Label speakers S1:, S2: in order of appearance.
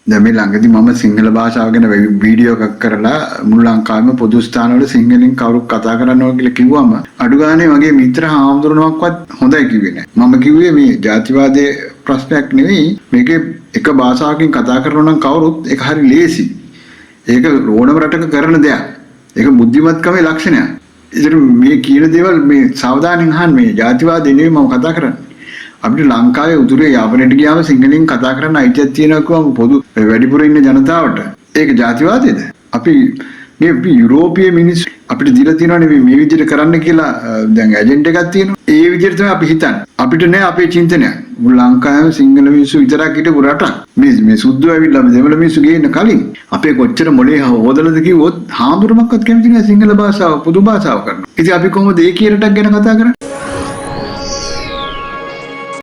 S1: දැන් මේ ළඟදී මම සිංහල භාෂාව ගැන වීඩියෝ එකක් කරලා මුළු ලංකාවෙම පොදු ස්ථානවල සිංහලෙන් කවුරු කතා කරනවා කියලා කිව්වම අඩු ගානේ මගේ මිත්‍ර හාමුදුරුවන්ක්වත් හොඳයි කිව්වේ නැහැ. මම කිව්වේ මේ ජාතිවාදයේ ප්‍රශ්නයක් නෙවෙයි මේකේ එක භාෂාවකින් කතා කරනවා නම් කවුරුත් ඒක හරි ලේසි. ඒක ඕනම රටක කරන දෙයක්. ඒක බුද්ධිමත්කමේ ලක්ෂණයක්. ඒතර මේ කියන දේවල් මේ සාවධානයෙන් අහන්න මේ ජාතිවාදී නෙවෙයි මම කතා කරන්නේ. අපිට ලංකාවේ උතුරේ යාපනයට ගියාම සිංහලෙන් කතා කරන්න අයිතියක් තියෙනවා කියවම පොදු වැඩිපුර ඉන්න ජනතාවට. ඒක ජාතිවාදයේද? අපි මේ යුරෝපීය මිනිස්සු අපිට දීලා තියෙනවානේ මේ විදිහට කරන්න කියලා දැන් ඇජෙන්ඩා එකක් තියෙනවා. ඒ විදිහට තමයි අපි හිතන්නේ. අපිට නෑ අපේ චින්තනයක්. මුළු ලංකාවේ සිංහල මිනිස්සු විතරක් හිටපු රටක්. මේ සුද්ධු ඇවිල්ලා දෙමළ මිනිස්සු ගේන්න කලින් අපේ කොච්චර මොලේ හොදලාද කිව්වොත් හාමුදුරුවක්වත් කැමති නෑ සිංහල භාෂාව පොදු භාෂාව කරන්න. ඉතින් අපි කොහොමද ඒ කියන රටක් ගැන කතා කරන්නේ?